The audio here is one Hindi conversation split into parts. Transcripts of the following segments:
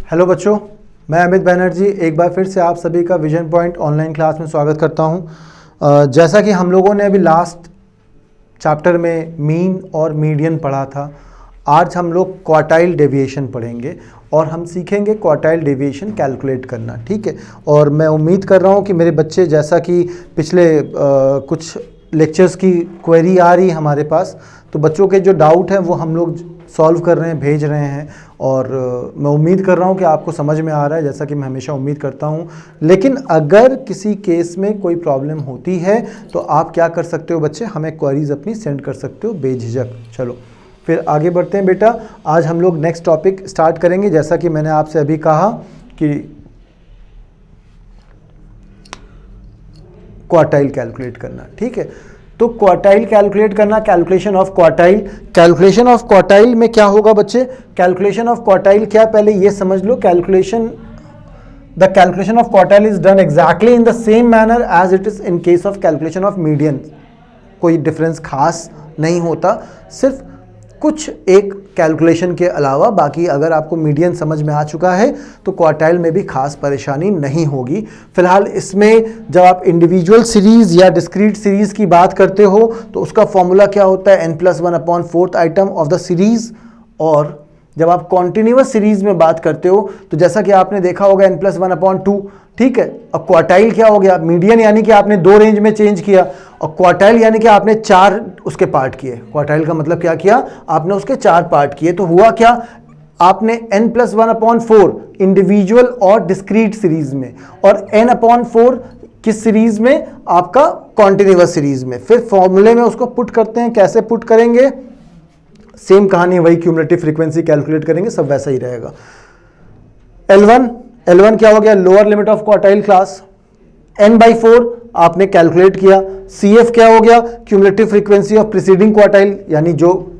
हेलो बच्चों, मैं अमित बैनर्जी एक बार फिर से आप सभी का विजन पॉइंट ऑनलाइन क्लास में स्वागत करता हूं। जैसा कि हम लोगों ने अभी लास्ट चैप्टर में मीन और मीडियन पढ़ा था, आज हम लोग क्वार्टाइल डेविएशन पढ़ेंगे और हम सीखेंगे क्वार्टाइल डेविएशन कैलकुलेट करना। ठीक है, और मैं उम्मीद कर रहा हूं कि मेरे बच्चे, जैसा कि पिछले कुछ लेक्चर्स की क्वेरी आ रही हमारे पास, तो बच्चों के जो डाउट हैं वो हम लोग सॉल्व कर रहे हैं, भेज रहे हैं, और मैं उम्मीद कर रहा हूं कि आपको समझ में आ रहा है, जैसा कि मैं हमेशा उम्मीद करता हूं। लेकिन अगर किसी केस में कोई प्रॉब्लम होती है तो आप क्या कर सकते हो बच्चे, हमें क्वेरीज अपनी सेंड कर सकते हो बेझिझक। चलो फिर आगे बढ़ते हैं बेटा। आज हम लोग नेक्स्ट टॉपिक स्टार्ट करेंगे। जैसा कि मैंने आपसे अभी कहा कि क्वार्टाइल कैलकुलेट करना। ठीक है, तो क्वार्टाइल कैलकुलेट करना, calculation of quartile. Calculation of quartile में क्या होगा बच्चे, कैलकुलेशन ऑफ क्वार्टाइल क्या, पहले ये समझ लो। The calculation of quartile is done exactly in the same manner as it is in case of calculation of median. कोई डिफरेंस खास नहीं होता, सिर्फ कुछ एक कैलकुलेशन के अलावा। बाकी अगर आपको मीडियन समझ में आ चुका है तो क्वार्टाइल में भी खास परेशानी नहीं होगी। फिलहाल इसमें जब आप इंडिविजुअल सीरीज या डिस्क्रीट सीरीज की बात करते हो तो उसका फॉर्मूला क्या होता है, n+1/4th item of the series. और जब आप कॉन्टिन्यूअस सीरीज में बात करते हो तो जैसा कि आपने देखा होगा n+1/2। ठीक है, और क्वार्टाइल क्या हो गया, मीडियन यानी कि आपने 2 रेंज में चेंज किया, और क्वार्टाइल यानी कि आपने 4 उसके पार्ट किए। क्वार्टाइल का मतलब क्या किया, आपने उसके 4 पार्ट किए। तो हुआ क्या, आपने n+1/4 इंडिविजुअल और डिस्क्रीट सीरीज में, और n/4 किस सीरीज में, आपका कॉन्टिन्यूअस सीरीज में। फिर फॉर्मूले में उसको पुट करते हैं। कैसे पुट करेंगे, सेम कहानी, वही क्यूमुलेटिव फ्रीक्वेंसी कैलकुलेट करेंगे, सब वैसा ही रहेगा। L1 क्या हो गया, lower limit of quartile class. n/4 आपने कैलकुलेट किया। CF क्या हो गया, cumulative frequency of preceding quartile, यानी जो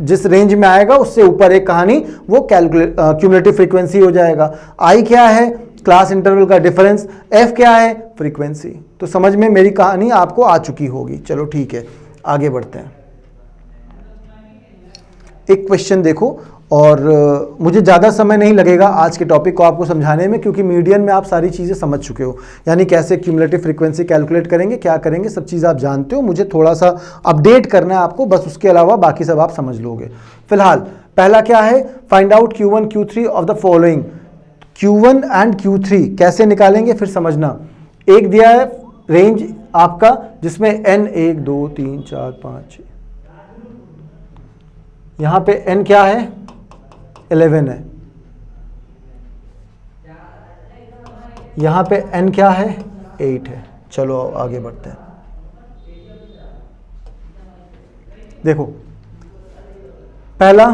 जिस रेंज में आएगा उससे ऊपर एक कहानी, वो क्यूमुलेटिव फ्रीक्वेंसी हो जाएगा। I क्या है, क्लास इंटरवल का डिफरेंस। F क्या है, फ्रीक्वेंसी। तो समझ में मेरी कहानी आपको आ चुकी होगी। चलो ठीक है, आगे बढ़ते हैं। एक क्वेश्चन देखो, और मुझे ज़्यादा समय नहीं लगेगा आज के टॉपिक को आपको समझाने में, क्योंकि मीडियन में आप सारी चीज़ें समझ चुके हो, यानी कैसे क्यूमुलेटिव फ्रीक्वेंसी कैलकुलेट करेंगे, क्या करेंगे, सब चीज़ आप जानते हो। मुझे थोड़ा सा अपडेट करना है आपको बस, उसके अलावा बाकी सब आप समझ लोगे। फिलहाल पहला क्या है, find out Q1 Q3 of the following. Q1 and Q3 कैसे निकालेंगे फिर समझना। एक दिया है रेंज आपका जिसमें n 1 2 3 4 5 6, यहां पे n क्या है, 11 है। यहां पे n क्या है, 8 है। चलो आगे बढ़ते हैं। देखो, पहला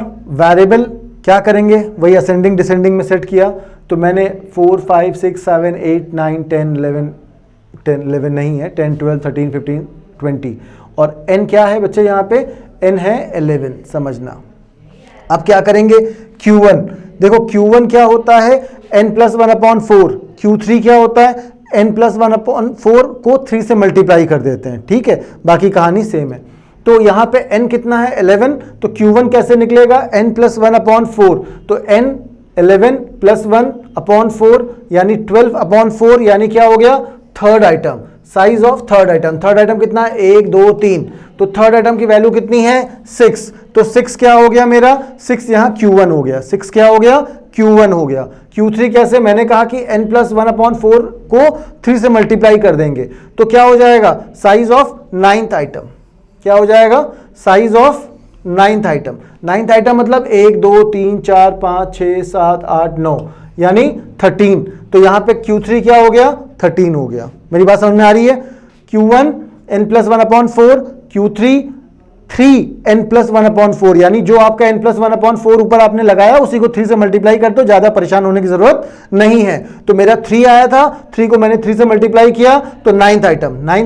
वेरिएबल क्या करेंगे, वही असेंडिंग डिसेंडिंग में सेट किया। तो मैंने 4 5 6 7 8 9 10 11 नहीं है, 10 12 13 15 20, और n क्या है बच्चे, यहाँ पे n है 11, समझना। अब क्या करेंगे, Q1 देखो, Q1 क्या होता है, n+1/4। Q3 क्या होता है, n+1/4 को 3 से मल्टीप्लाई कर देते हैं। ठीक है, बाकी कहानी सेम है। तो यहाँ पे n कितना है, 11, तो Q1 कैसे निकलेगा, n+1/4। तो n 11 + 1/4 यानी 12/4, यानी क्या हो गया, third item, size of third item. Third item कितना है, 1 2 3, तो थर्ड आइटम की वैल्यू कितनी है, 6। तो 6 क्या हो गया मेरा, 6 यहाँ Q1 हो गया। 6 क्या हो गया, Q1 हो गया। Q3 कैसे, मैंने कहा कि n+1/4 को 3 से मल्टीप्लाई कर देंगे, तो क्या हो जाएगा, साइज ऑफ 9th आइटम। क्या हो जाएगा, size of 9th item. 9th item मतलब 1 2 3 4 5 6 7 8 9, यानी 13। तो यहाँ पे Q3 क्या हो गया, 13 हो गया। मेरी बात समझ में आ रही है। Q1 n+1/4, Q3 3n+1/4, यानी जो आपका n+1/4 ऊपर आपने लगाया उसी को 3 से मल्टीप्लाई कर दो, ज्यादा परेशान होने की जरूरत नहीं है। तो मेरा 3 आया था, 3 को मैंने 3 से मल्टीप्लाई किया तो 9th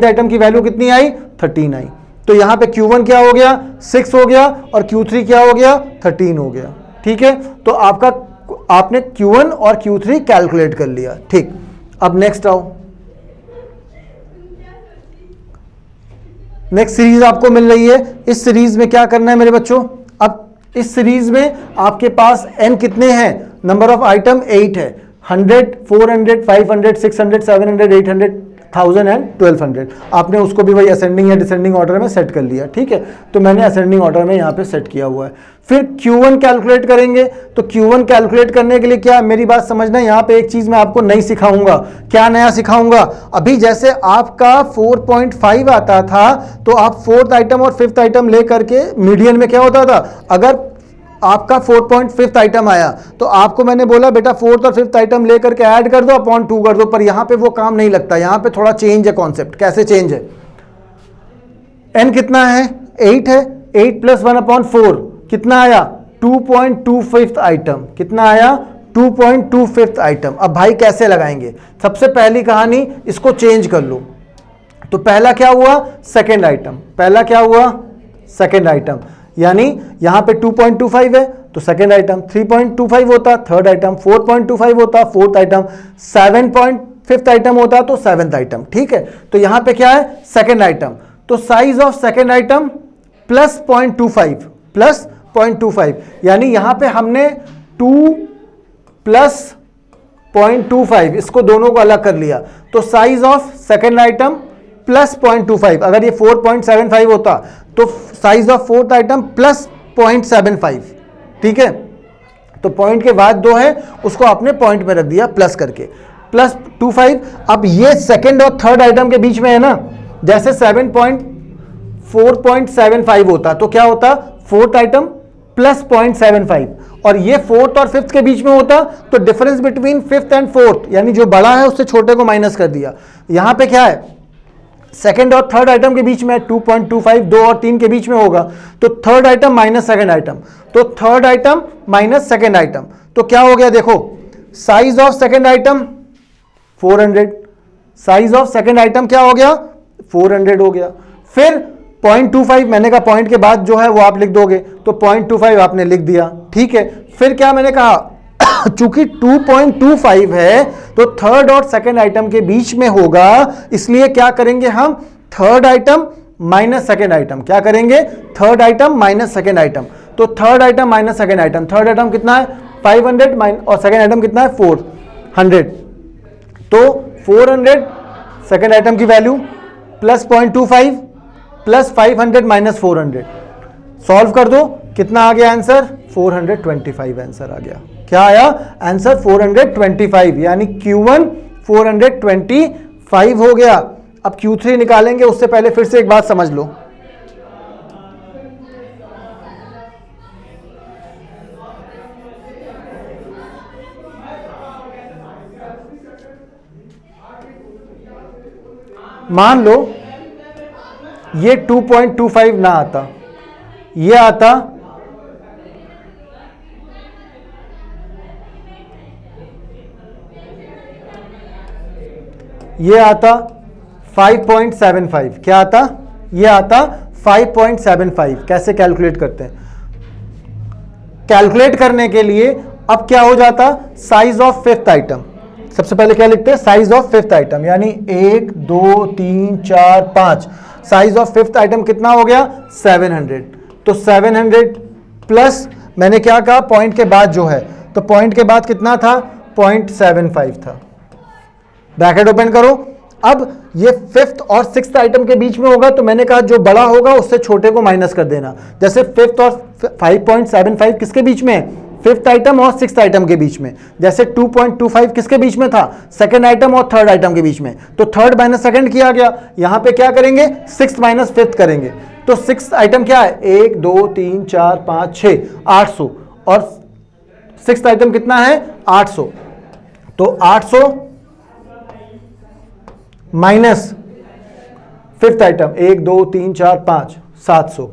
आइटम की वैल्यू कितनी आई, 13 आई। तो यहां पे Q1 क्या हो गया, 6 हो गया, और Q3 क्या हो गया, 13 हो गया। ठीक है, तो आपने Q1 और Q3 कैलकुलेट कर लिया। ठीक, अब नेक्स्ट आओ। नेक्स्ट सीरीज आपको मिल रही है। इस सीरीज में क्या करना है मेरे बच्चों, अब इस सीरीज में आपके पास n कितने हैं, नंबर ऑफ आइटम 8 है, 100, 400, 500, 600, 700, 800, 1000 एंड 1200। आपने उसको भी वही असेंडिंग या डिसेंडिंग ऑर्डर में सेट कर लिया, ठीक है। तो मैंने असेंडिंग ऑर्डर में यहाँ पे सेट किया हुआ है। फिर Q1 कैलकुलेट करेंगे। तो Q1 कैलकुलेट करने के लिए क्या, मेरी बात समझना, यहाँ पे एक चीज मैं आपको नई सिखाऊंगा। क्या नया सिखाऊंगा? अभी जैसे आपका 4.5 आता था, तो आप फोर्थ आइटम और फिफ्थ आइटम लेकर के मीडियन में क्या होता था, अगर आपका 4.5 आइटम आया तो आपको मैंने बोला बेटा फोर्थ और फिफ्थ आइटम लेकर के ऐड कर दो, अपॉन 2 कर दो। पर यहां पे वो काम नहीं लगता, यहां पे थोड़ा चेंज है कॉन्सेप्ट। कैसे चेंज है? n कितना है? 8 है। 8 प्लस 1/4 कितना आया? 2.25 आइटम। कितना आया? 2.25 आइटम। अब भाई कैसे लगाएंगे? सबसे पहली कहानी, इसको चेंज कर लो। तो पहला क्या हुआ? Second item. पहला क्या हुआ? Second item. यानी यहां पे 2.25 है तो सेकेंड आइटम, 3.25 होता थर्ड आइटम, 4.25 होता फोर्थ आइटम, 7.5 आइटम होता तो सेवेंथ आइटम। ठीक है, तो यहां पे क्या है? Second item. तो size of second item plus 0.25 plus 0.25, यानी यहां पे हमने 2 प्लस 0.25 इसको दोनों को अलग कर लिया। तो size of second item plus 0.25, अगर ये 4.75 होता तो size of fourth item plus 0.75। ठीक है, तो पॉइंट के बाद 2 है, उसको आपने पॉइंट में रख दिया प्लस करके, प्लस 25। अब ये सेकेंड और थर्ड आइटम के बीच में है ना, जैसे 4.75 होता तो क्या होता? फोर्थ आइटम प्लस 0.75, और ये फोर्थ और फिफ्थ के बीच में होता तो difference between fifth and fourth, यानी जो बड़ा है उससे छोटे को माइनस कर दिया। यहां पे क्या है? सेकेंड और थर्ड आइटम के बीच में 2.25, 2 और 3 के बीच में होगा, तो third item minus second item, तो third item minus second item. तो क्या हो गया? देखो, size of second item 400, size of second item क्या हो गया? 400 हो गया। फिर 0.25, मैंने कहा पॉइंट के बाद जो है वो आप लिख दोगे, तो 0.25 आपने लिख दिया। ठीक है, फिर क्या मैंने कहा? चूंकि 2.25 है तो थर्ड और सेकेंड आइटम के बीच में होगा, इसलिए क्या करेंगे हम? Third item minus second item. क्या करेंगे? Third item minus second item. तो third item minus second item, third item कितना है? 500 और सेकेंड आइटम कितना है? 400। तो 400 सेकेंड आइटम की value plus 0.25 plus 500 minus 400, solve कर दो, कितना आ गया आंसर? 425 आंसर आ गया। क्या आया आंसर? 425, यानी Q1 425 हो गया। अब Q3 निकालेंगे, उससे पहले फिर से एक बात समझ लो। मान लो ये 2.25 ना आता, ये आता ये आता 5.75। क्या आता? ये आता 5.75। कैसे कैलकुलेट करते हैं? कैलकुलेट करने के लिए अब क्या हो जाता? Size of fifth item. सबसे पहले क्या लिखते हैं? साइज ऑफ फिफ्थ आइटम, यानी 1 2 3 4 5। साइज ऑफ फिफ्थ आइटम कितना हो गया? 700। तो 700 प्लस मैंने क्या कहा? पॉइंट के बाद जो है, तो पॉइंट के बाद कितना था? 0.75 था। ब्रैकेट ओपन करो। अब ये फिफ्थ और सिक्स्थ आइटम के बीच में होगा, तो मैंने कहा जो बड़ा होगा उससे छोटे को माइनस कर देना। जैसे फिफ्थ और 5.75 किसके बीच में है? फिफ्थ आइटम और सिक्स्थ आइटम के बीच में। जैसे 2.25 किसके बीच में था? सेकंड आइटम और थर्ड आइटम के बीच में। तो थर्ड माइनस सेकंड किया गया। यहां पे क्या करेंगे? सिक्स्थ माइनस फिफ्थ करेंगे। तो सिक्स्थ आइटम क्या है? 1 2 3 4 5 6 800, और सिक्स्थ आइटम कितना है? 800। तो 800 माइनस फिफ्थ आइटम 1 2 3 4 5 700।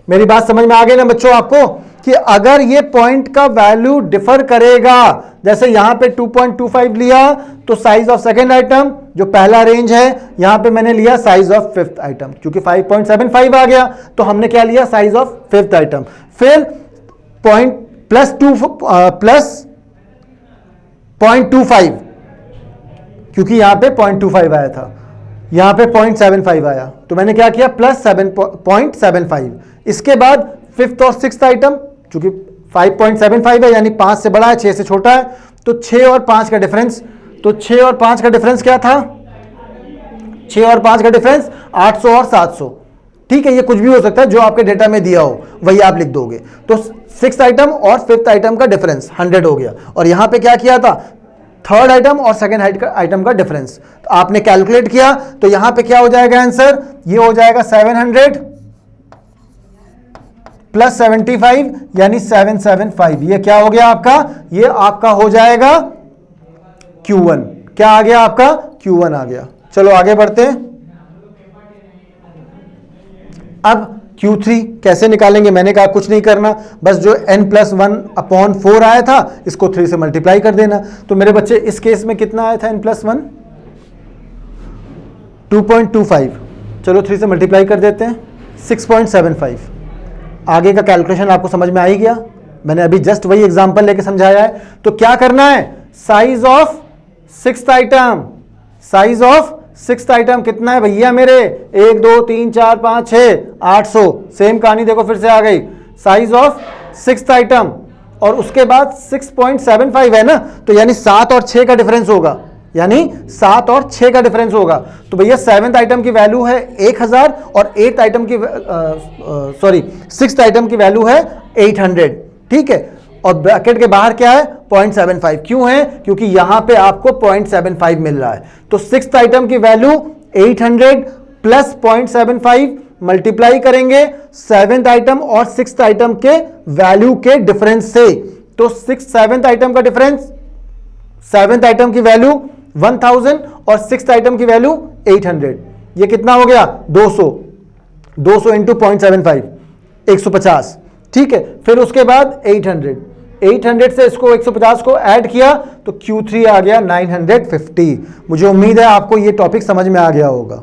मेरी बात समझ में आ गई ना बच्चों आपको, कि अगर ये पॉइंट का वैल्यू डिफर करेगा, जैसे यहां पे 2.25 लिया तो साइज ऑफ सेकेंड आइटम जो पहला रेंज है, यहां पे मैंने लिया साइज ऑफ फिफ्थ आइटम, क्योंकि 5.75 आ गया तो हमने क्या लिया? Size of fifth item. फिर पॉइंट प्लस 0.25, क्योंकि यहां पे 0.25 आया था, यहां पे 0.75 आया, तो मैंने क्या किया? प्लस 7.75। इसके बाद फिफ्थ और सिक्स्थ आइटम, चूंकि 5.75 है, यानी 5 से बड़ा है, 6 से छोटा है। तो 6 और 5 का डिफरेंस, तो 6 और 5 का डिफरेंस क्या था? 6 और 5 का डिफरेंस 800 और 700। ठीक है, ये कुछ भी हो सकता है, जो आपके डेटा में दिया हो वही आप लिख दोगे। तो 6th आइटम और 5th आइटम का डिफरेंस 100 हो गया। और यहां पे क्या किया था? 3rd आइटम और 2nd आइटम का डिफरेंस। तो आपने कैलकुलेट किया, तो यहां पे क्या हो जाएगा आंसर? ये हो जाएगा 700 प्लस 75, यानी 775। ये क्या हो गया आपका? ये आपका हो जाएगा Q1। क्या आ गया आपका? Q1 आ गया। चलो आगे बढ़ते हैं। अब Q3 कैसे निकालेंगे? मैंने कहा कुछ नहीं करना, बस जो n+1/4 आया था इसको 3 से मल्टीप्लाई कर देना। तो मेरे बच्चे इस केस में कितना आया था? n+1 2.25। चलो 3 से मल्टीप्लाई कर देते हैं, 6.75। आगे का कैलकुलेशन आपको समझ में आ ही गया, मैंने अभी जस्ट वही एग्जांपल लेके समझाया है। तो क्या करना है? Size of 6th item, size of 6th item कितना है भैया मेरे? 1 2 3 4 5 6 800। सेम कहानी देखो फिर से आ गई, साइज ऑफ 6th आइटम, और उसके बाद 6.75 है ना, तो यानी 7 और 6 का डिफरेंस होगा, यानी 7 और 6 का डिफरेंस होगा। तो भैया 7th आइटम की वैल्यू है 1000 और 8th आइटम की 6th आइटम की वैल्यू है 800। ठीक है, और ब्रैकेट के बाहर क्या है? 0.75। क्यों है? क्योंकि यहां पे आपको 0.75 मिल रहा है। तो 6th आइटम की वैल्यू 800 प्लस 0.75 मल्टीप्लाई करेंगे 7th आइटम और 6th आइटम के वैल्यू के डिफरेंस से। तो 7th आइटम का डिफरेंस, 7th आइटम की वैल्यू 1000 और 6th आइटम की वैल्यू 800। ये कितना हो गया? 200 इंटू 0.75, 150। ठीक है, फिर उसके बाद 800 से इसको 150 को ऐड किया तो Q3 आ गया 950। मुझे उम्मीद है आपको ये टॉपिक समझ में आ गया होगा,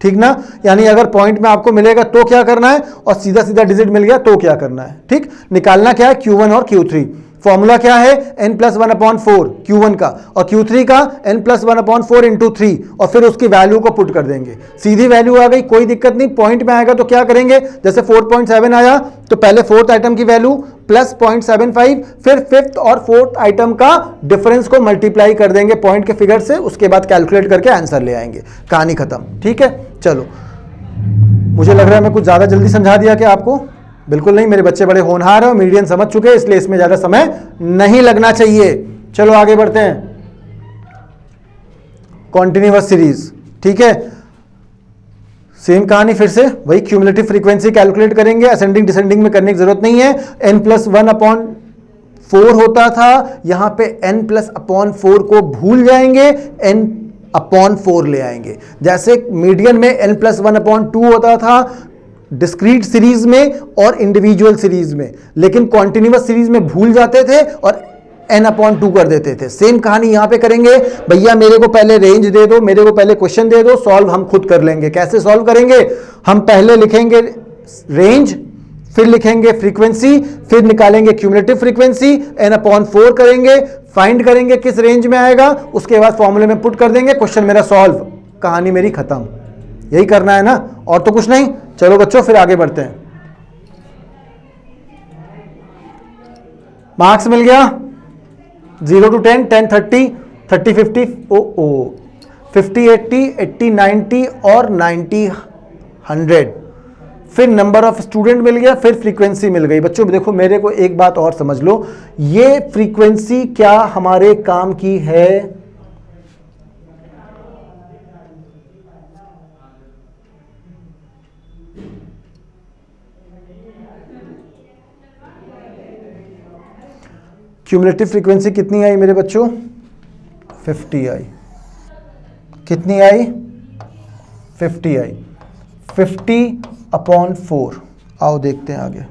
ठीक ना? यानी अगर पॉइंट में आपको मिलेगा तो क्या करना है, और सीधा सीधा डिजिट मिल गया तो क्या करना है। ठीक, निकालना क्या है? Q1 और Q3। फॉर्मूला क्या है? n+1/4 Q1 का, और Q3 का n+1/4 इंटू 3, और फिर उसकी वैल्यू को पुट कर देंगे। सीधी वैल्यू आ गई, कोई दिक्कत नहीं। पॉइंट में आएगा तो क्या करेंगे? जैसे 4.7 आया तो पहले 4th आइटम की वैल्यू प्लस 0.75, फिर 5th और 4th आइटम का डिफरेंस को मल्टीप्लाई कर देंगे पॉइंट के फिगर से, उसके बाद कैलकुलेट करके आंसर ले आएंगे। कहानी खत्म। ठीक है, चलो। मुझे लग रहा है मैं कुछ ज्यादा जल्दी समझा दिया क्या आपको? बिल्कुल नहीं, मेरे बच्चे बड़े होनहार हैं और मीडियन समझ चुके हैं, इसलिए इसमें ज्यादा समय नहीं लगना चाहिए। चलो आगे बढ़ते हैं। कॉन्टिन्यूअस सीरीज, ठीक है, सेम कहानी फिर से वही क्यूमुलेटिव फ्रीक्वेंसी कैलकुलेट करेंगे। असेंडिंग डिसेंडिंग में करने की जरूरत नहीं है। n+1/4 होता था, यहां पे n+4 को भूल जाएंगे, n/4 ले आएंगे। जैसे मीडियन में n+1/2 होता था डिस्क्रीट सीरीज में और इंडिविजुअल सीरीज में, लेकिन कॉन्टिन्यूअस सीरीज में भूल जाते थे और n/2 कर देते थे। सेम कहानी यहां पे करेंगे। भैया मेरे को पहले रेंज दे दो, मेरे को पहले क्वेश्चन दे दो, सॉल्व हम खुद कर लेंगे। कैसे सॉल्व करेंगे? हम पहले लिखेंगे रेंज, फिर लिखेंगे फ्रीक्वेंसी, फिर निकालेंगे क्यूमुलेटिव फ्रीक्वेंसी, n/4 करेंगे, फाइंड करेंगे किस रेंज में आएगा, उसके बाद फॉर्मूले में पुट कर देंगे, क्वेश्चन मेरा सॉल्व, कहानी मेरी खत्म। यही करना है ना, और तो कुछ नहीं। चलो बच्चों फिर आगे बढ़ते हैं। मार्क्स मिल गया 0 to 10, 10 30, 30 50, 50 80, 80 90 और 90 100। फिर नंबर ऑफ स्टूडेंट मिल गया, फिर फ्रीक्वेंसी मिल गई। बच्चों देखो मेरे को एक बात और समझ लो, ये फ्रीक्वेंसी क्या हमारे काम की है? क्यूमुलेटिव फ्रीक्वेंसी कितनी आई मेरे बच्चों? 50 आई। कितनी आई? 50 आई। 50/4। आओ देखते हैं आगे।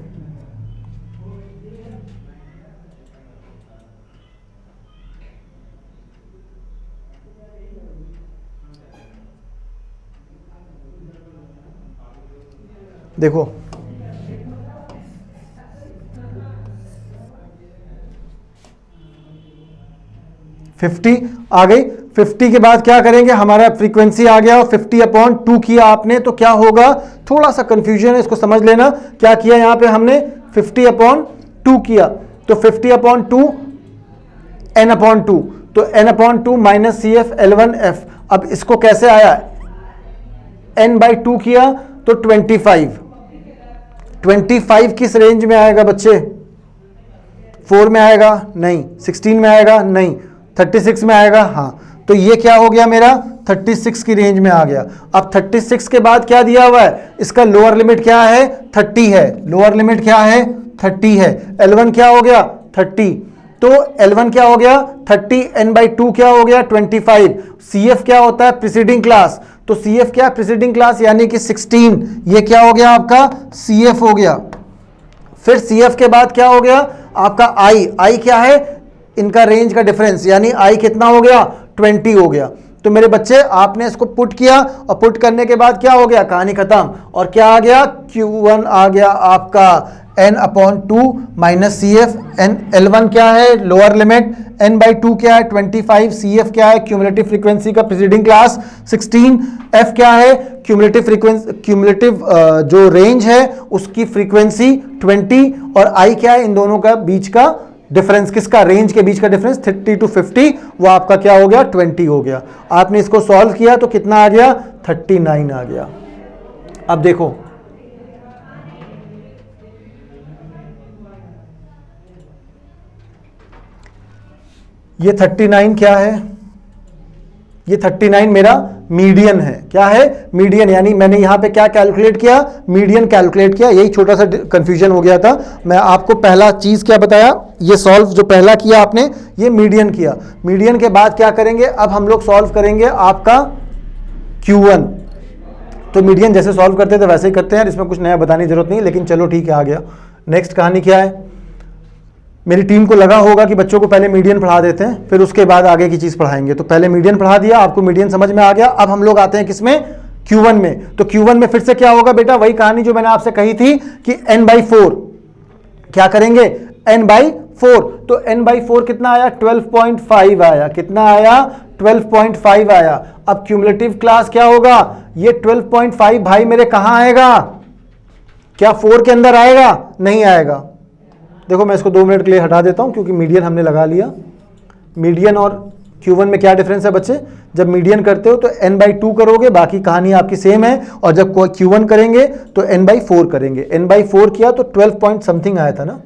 देखो 50 आ गई। 50 के बाद क्या करेंगे? हमारा फ्रीक्वेंसी आ गया और 50/2 किया आपने, तो क्या होगा? थोड़ा सा कंफ्यूजन है, इसको समझ लेना। क्या किया यहाँ पे हमने? 50/2 किया, तो 50/2 n/2, तो n/2 माइनस CF L1F। अब इसको कैसे आया, n/2 किया तो 25 किस रेंज में आएगा बच्चे, 4 में आएगा नहीं, 16 में आएगा नहीं, 36 में आएगा, हाँ, तो ये क्या हो गया मेरा 36 की रेंज में आ गया। अब 36 के बाद क्या दिया हुआ है, इसका लोअर लिमिट क्या है 30 है, लोअर लिमिट क्या है 30 है, L1 क्या हो गया 30, तो L1 क्या हो गया 30, n/2 क्या हो गया 25, CF क्या होता है प्रीसीडिंग क्लास, तो CF क्या है प्रीसीडिंग क्लास यानी कि 16, ये क्या हो गया आपका CF हो गया। फिर CF के बाद क्या हो गया आपका I क्या है, इनका रेंज का डिफरेंस यानी I कितना हो गया 20 हो गया। तो मेरे बच्चे आपने इसको पुट किया और पुट करने के बाद क्या हो गया, कहानी खत्म, और क्या आ गया Q1 आ गया आपका n/2 माइनस CF, L1 क्या है लोअर लिमिट, n/2 क्या है 25, CF क्या है क्यूमुलेटिव फ्रीक्वेंसी का प्रीसीडिंग क्लास 16, F क्या है क्यूमुलेटिव फ्रीक्वेंसी, क्यूमुलेटिव जो रेंज है उसकी फ्रीक्वेंसी 20, और I क्या है इन दोनों का बीच का डिफरेंस, किसका रेंज के बीच का डिफरेंस 30 to 50, वो आपका क्या हो गया 20 हो गया। आपने इसको सॉल्व किया तो कितना आ गया 39 आ गया। अब देखो ये 39 क्या है, ये 39 मेरा मीडियन है, क्या है मीडियन, यानी मैंने यहां पे क्या कैलकुलेट किया, मीडियन कैलकुलेट किया, यही छोटा सा कंफ्यूजन हो गया था। मैं आपको पहला चीज क्या बताया, ये सॉल्व जो पहला किया आपने ये मीडियन किया, मीडियन के बाद क्या करेंगे, अब हम लोग सॉल्व करेंगे आपका Q1, तो मीडियन जैसे सॉल्व करते थे वैसे ही करते हैं, इसमें कुछ नया बताने की जरूरत नहीं, लेकिन चलो ठीक है आ गया। नेक्स्ट कहानी क्या है, मेरी टीम को लगा होगा कि बच्चों को पहले मीडियन पढ़ा देते हैं फिर उसके बाद आगे की चीज पढ़ाएंगे, तो पहले मीडियन पढ़ा दिया, आपको मीडियन समझ में आ गया। अब हम लोग आते हैं किसमें Q1 में, तो Q1 में फिर से क्या होगा बेटा, वही कहानी जो मैंने आपसे कही थी कि n/4 क्या करेंगे n/4, तो n/4 कितना आया 12.5 आया, कितना आया 12.5 आया। अब क्यूमुलेटिव क्लास क्या होगा, ये 12.5 भाई मेरे कहां आएगा, क्या 4 के अंदर आएगा, नहीं आएगा। देखो मैं इसको 2 मिनट के लिए हटा देता हूं क्योंकि मीडियन हमने लगा लिया। मीडियन और Q1 में क्या डिफरेंस है बच्चे, जब मीडियन करते हो तो n/2 करोगे, बाकी कहानी आपकी सेम है, और जब Q1 करेंगे तो n/4 करेंगे, n/4 किया तो 12 पॉइंट समथिंग आया था ना,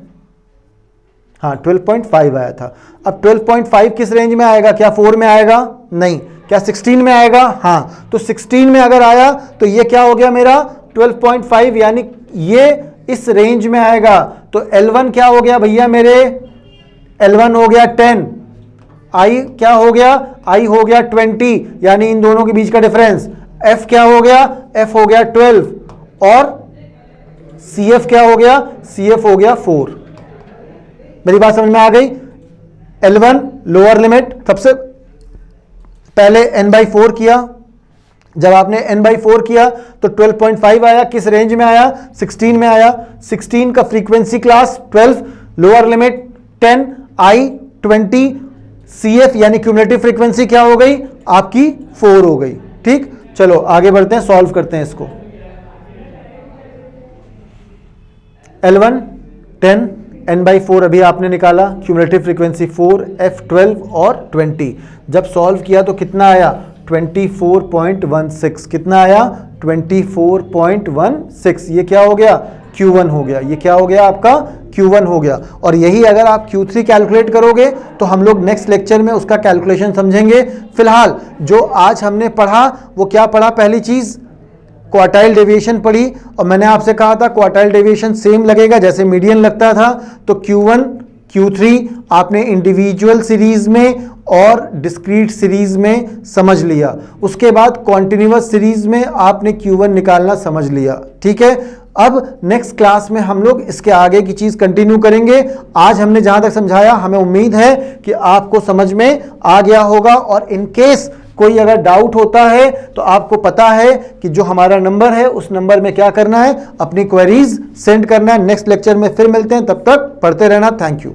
हाँ 12.5 आया था। अब 12.5 किस रेंज में आएगा, क्या 4 में आएगा, नहीं, क्या 16 में आएगा, हाँ, तो 16 में अगर आया तो ये क्या हो गया मेरा 12.5, यानी ये इस रेंज में आएगा। तो L1 क्या हो गया भैया मेरे, L1 हो गया 10, I क्या हो गया, I हो गया 20, यानी इन दोनों के बीच का डिफरेंस। F क्या हो गया, F हो गया 12, और CF क्या हो गया, CF हो गया 4। मेरी बात समझ में आ गई। L1 लोअर लिमिट, सबसे पहले n/4 किया, जब आपने n/4 किया तो 12.5 आया, किस रेंज में आया 16 में आया, 16 का frequency class 12, lower limit 10, I 20, CF यानी क्यूमुलेटिव फ्रीक्वेंसी क्या हो गई आपकी 4 हो गई। ठीक, चलो आगे बढ़ते हैं, सॉल्व करते हैं इसको। L1 10, n/4 अभी आपने निकाला, क्यूमुलेटिव फ्रीक्वेंसी 4, F 12 और 20, जब सॉल्व किया तो कितना आया 24.16, कितना आया 24.16, ये क्या हो गया Q1 हो गया, ये क्या हो गया आपका Q1 हो गया। और यही अगर आप Q3 कैलकुलेट करोगे तो हम लोग नेक्स्ट लेक्चर में उसका कैलकुलेशन समझेंगे। फिलहाल जो आज हमने पढ़ा वो क्या पढ़ा, पहली चीज क्वार्टाइल डेविएशन पढ़ी, और मैंने आपसे कहा था क्वार्टाइल डेविएशन सेम लगेगा जैसे मीडियन लगता था, तो Q1 Q3 आपने इंडिविजुअल सीरीज में और डिस्क्रीट सीरीज में समझ लिया, उसके बाद कॉन्टिन्यूअस सीरीज में आपने Q1 निकालना समझ लिया। ठीक है, अब नेक्स्ट क्लास में हम लोग इसके आगे की चीज कंटिन्यू करेंगे। आज हमने जहां तक समझाया हमें उम्मीद है कि आपको समझ में आ गया होगा, और इन केस कोई अगर डाउट होता है तो आपको पता है कि जो हमारा नंबर है उस नंबर में क्या करना है, अपनी क्वेरीज सेंड करना है। नेक्स्ट लेक्चर में फिर मिलते हैं, तब तक पढ़ते रहना। Thank you.